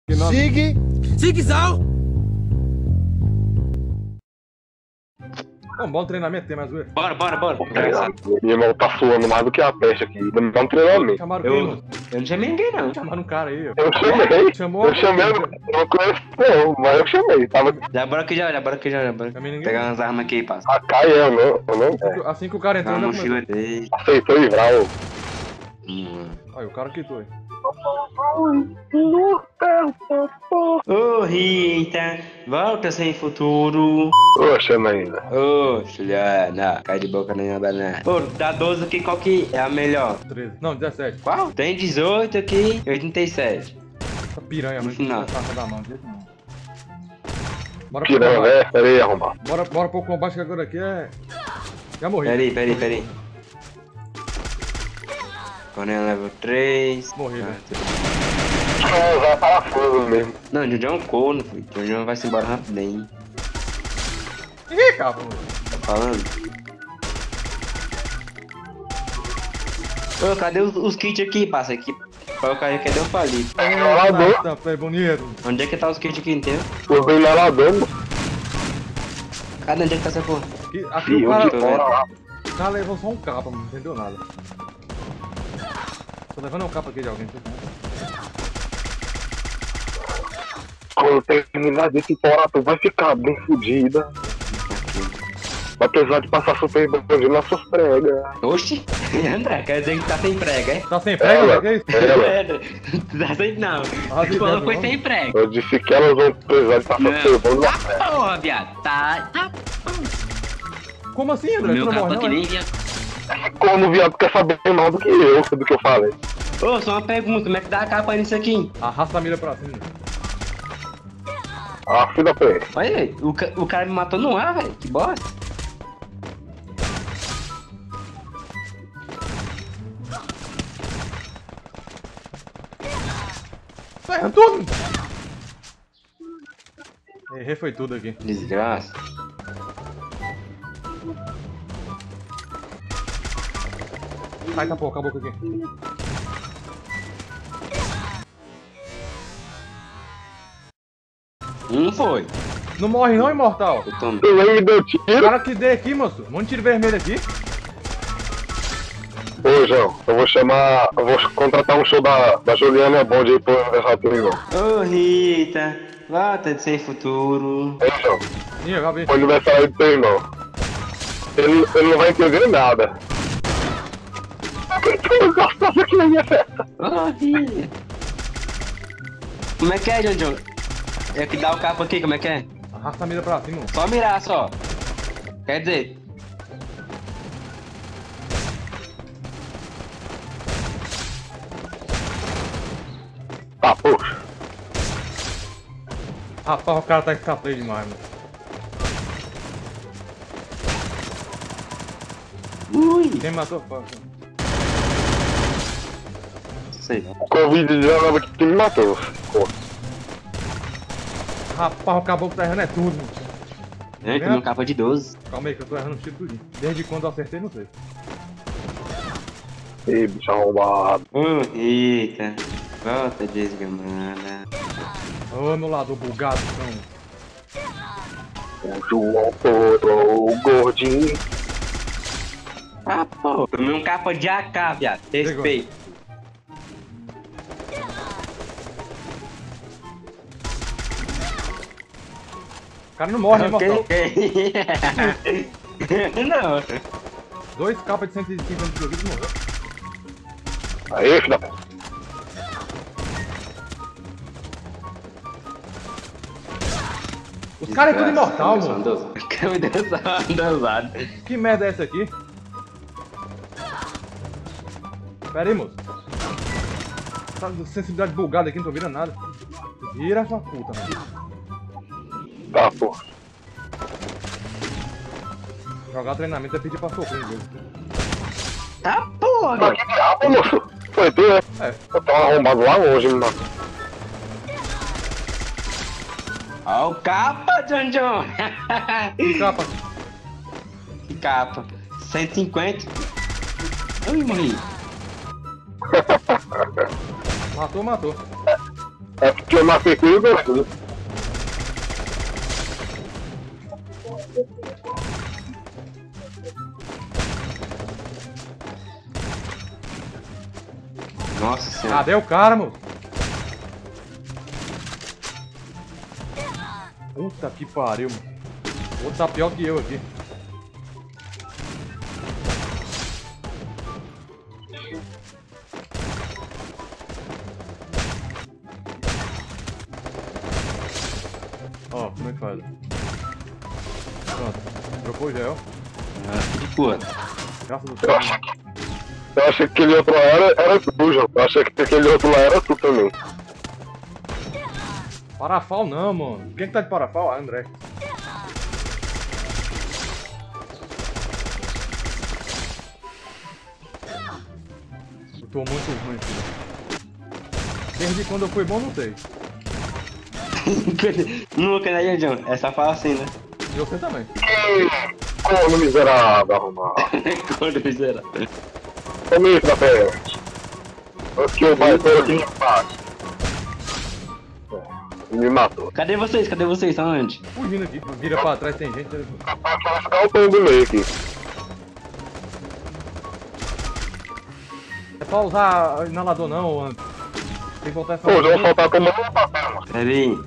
Sig! Sigzal! É um bom treinamento, tem mais ver. Bora. Meu irmão tá suando mais do que a peste aqui. Dá um treinamento. Chamaram quem, mano? Eu não chamei ninguém, não. Chamaram um cara aí, ó. Eu chamei. Chamou Eu chamei, eu não conheço não, mas eu chamei. Tava Já bora aqui já. Chamei ninguém. Pegar umas armas aqui, passa. a Caia, não. Assim que o cara entrou, Uma já começou. mochila dele. Aceitou livrar o. Aí, o cara quitou aí. Ô, Rita, volta sem futuro. Tô achando ainda. Ô, Juliana, cai de boca nem na banana. Pô, dá 12 aqui, qual que é a melhor? 13. Não, 17. Qual? Tem 18 aqui, 87. Essa piranha, No mano. final. Taca da mão, de jeito nenhum. Bora pro Tirando, combate. né? Pera aí, arrombar. Bora pro combate que agora aqui é... Já morri. Peraí. Coronel level 3. Morri, velho. Vou usar parafuso mesmo. Não, o Jojo é um corno, filho. O Jojo vai se embora rapidinho. Ih, cara, mano. Tá falando? Ô, cadê os kits aqui, passa aqui? Qual o cara cadê o palito? Inalador. Tá, é bonito. Onde é que tá os kits aqui inteiro? Usei inalador. Cadê onde é que tá essa porra? Aqui E o eu cara... de fora lá. O cara levou só um capa, mano. Não entendeu nada. Tô levando um capa aqui de alguém. Quando terminar de temporada, tu vai ficar bem fodida. Vai precisar de passar super bandido nas suas pregas. Oxi! André, quer dizer que tá sem prega, é? Tá sem prego, velho? Que é isso? Ela. Tá sem não. Ah, Tu falou sim, foi tá sem prega. Eu disse que elas vão precisar de passar super bandido nas pregas. Tá porra, viado. Tá. Como assim, André? Meu Tu não morre, capa que não, nem é? viado. Como o viado quer saber mais do que eu falei. Ô, só uma pergunta, como é que dá a capa nisso aqui? Arrasta a mira pra cima. Ah, filho da pé. Olha aí, o cara me matou no ar, velho. Que bosta. Sai tudo! Errei foi tudo aqui. Desgraça. Ai, tá, pô, acabou com aqui. Foi. Não morre não, imortal. Eu tomo. Tu nem me deu O tiro? cara que dei aqui, moço. Um monte de tiro vermelho aqui. Ô, João, eu vou contratar um show da Juliana Bond aí pro aniversário do irmão. Ô, Rita, volta de sem futuro. Hein, João? Ih, acabei. Pro aniversário do teu irmão. Ele não vai entender nada. Tu gostoso aqui na minha festa. Ô, Rita. Como é que é, Jojo? É que dá o capa aqui, como é que é? Arrasta a mira pra cima. Só mirar, só. Quer dizer... Tá, poxa. Rapaz, o cara tá escapando demais, mano. Ui. Quem matou? Pô, Sei. O Covid-19 que me matou. Pô. Rapaz, o caboclo tá errando é tudo, mano. É, tem um capa de 12. Calma aí que eu tô errando um tiro tudinho. Desde quando eu acertei, não sei. Ei, bicho arrombado. Ô, Rita. Volta desgamada. Ô, meu lado bugado, então. O João todo, o gordinho. Ah, pô. Tomei um capa de AK, viado. Respeito. O cara não morre, né, mortal? Ok. Não. 2 capas de 150 de vida e morreu. Aí, filho da p. Os caras é tudo imortal, mano. Me deu só uma dosada. Que merda é essa aqui? Pera aí, moço. Tá com sensibilidade bugada aqui, não tô vendo nada. Vira essa puta, mano. Tá, pô. Jogar treinamento é pedir pra sofrer, viu? Tá porra. Mas que diabo, moço? Foi tu, né? É. Eu tava arrombado lá longe, me matou. Ó o capa, John John. Que capa? Que capa. 150. Ai, morri. Matou, matou. É porque eu matei com o Gordinho. Nossa senhora. Cadê o cara, moço? Puta que pariu, mano. O outro tá pior que eu aqui. Ó, como é que faz? Pronto, trocou o gel. Que porra. Graças a Eu Deus. achei que aquele outro lá era tu, João. Eu achei que aquele outro lá era tu também. Parafal não, mano. Quem que tá de parafal? Ah, André. Eu tô muito ruim, filho. Desde quando eu fui bom, não sei. Nunca, né, Janjão? É só falar assim, né? E você também. Corno miserável, arrumado. Quando miserável. Tome isso da frente. Aqui o baitão aqui embaixo. Me matou. Cadê vocês? Cadê vocês? Estão onde? Fugindo aqui. Vira pra trás, tem gente. Vai ficar o pão do meio aqui. É pra usar inalador não, Antes. Tem que voltar essa. Pô, já vou soltar como uma papel. Pera aí.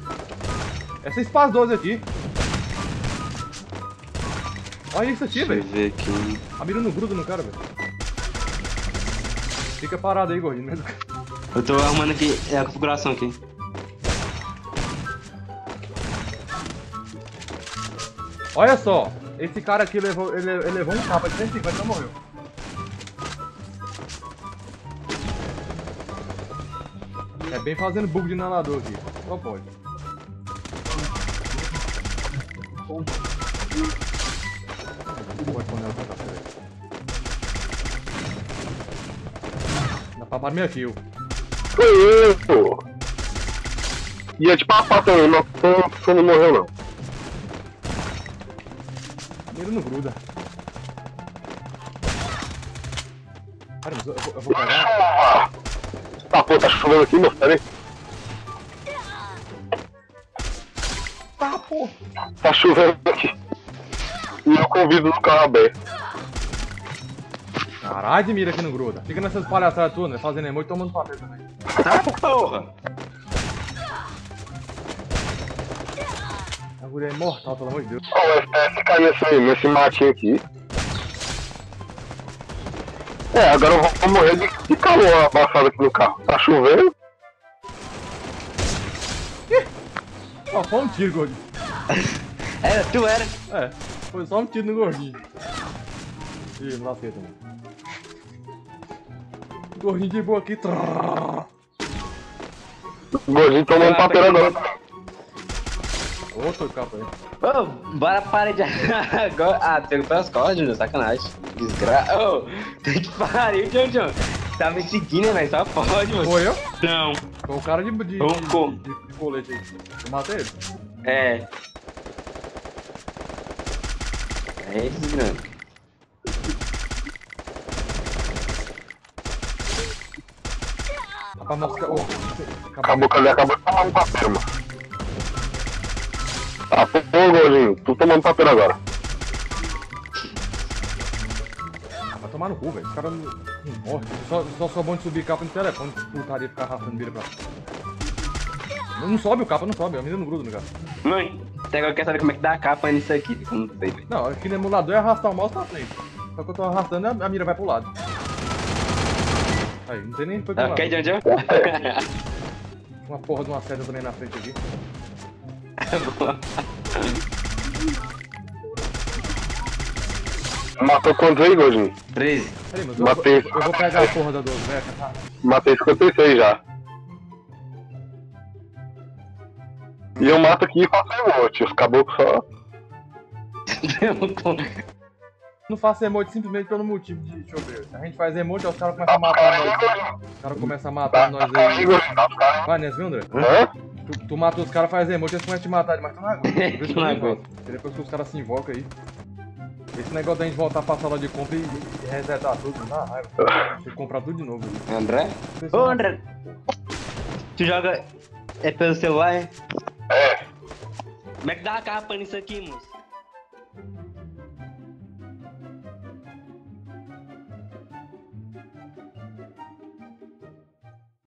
Essa Spas 12 aqui. Olha isso aqui, Deixa eu velho. ver aqui. A mira não gruda no cara, velho. Fica parado aí, gordinho. Mesmo. Eu tô arrumando aqui a configuração aqui. Olha só. Esse cara aqui levou, ele levou um capa de 150 e morreu. É bem fazendo bug de inalador aqui. Só pode. Pode poner essa capa aí. Dá pra minha kill. Foi isso. Ia de papar também, mas tu não morreu não. Ele não gruda. Cara, mas eu vou pegar. Tá, pô, tá chovendo aqui, moço, peraí. Tá, pô. Tá chovendo aqui. E eu convido no carro aberto. Caralho, de mira que não gruda. Fica nessas palhaçadas tuas, né? Fazendo emoji e tomando papel também. Tá, porra. A guria é imortal, pelo amor de Deus. Ó, o FPS caiu nesse matinho aqui. É, agora eu vou morrer de calor abafado aqui no carro. Tá chovendo? Ó, só um tiro, gordinho. É, tu era. É, foi só um tiro no gordinho. Ih, não lasquei também. Gordinho de boa aqui. O gordinho tomando Caraca, papel que agora. Outro capa aí. Ô, bora parar de. Agora. Ah, pegou pelas costas, Júnior, sacanagem. Desgraça. Ô, tem que pariu, Jojo. Tá me seguindo, velho, só pode, mano. Foi eu? Não. Foi o cara de Como? de colete aí. Eu matei ele. É. É esses grandes. Rapaz, mosca. Oh, Acabou de tomar um papel, mano. Tá, pô, gordinho, tu tomando papel agora. Vai tomar no cu, velho. Os caras não morrem. Só sou bom de subir capa no telefone. Putaria ficar arrastando mira pra. Não sobe o capa, não sobe. A menina não gruda no cara. Mãe, até agora eu quero saber como é que dá a capa nisso aqui. Não sei, velho. Não, aqui no emulador é arrastar o mouse pra frente. Só que eu tô arrastando a mira vai pro lado. Aí, não tem nem foi pro Ah, lado. quer Jojo? Uma porra de uma seta também na frente aqui. Matou quantos aí, gordinho? 13. Peraí, mas Matei. eu vou pegar a porra da 12, né? Matei 56 já. E eu mato aqui e faço emote. Os caboclos só. Não faço emote simplesmente pelo motivo de. Deixa eu ver. A gente faz emote, aí os caras começam a matar nós. Os caras começam a matar nós aí. Vai nessa, viu, André? Hã? Tu matou os caras, faz emote, eles começam a te matar demais. Tu não aguenta. Vê se eu Não nem aguento. faço. E depois que os caras se invocam aí. Esse negócio da gente voltar pra sala de compra e resetar tudo, não dá raiva. Você comprar tudo de novo. André? Ô, André. Tu joga É pelo celular, é? É. Como é que dá a capa nisso aqui, moço?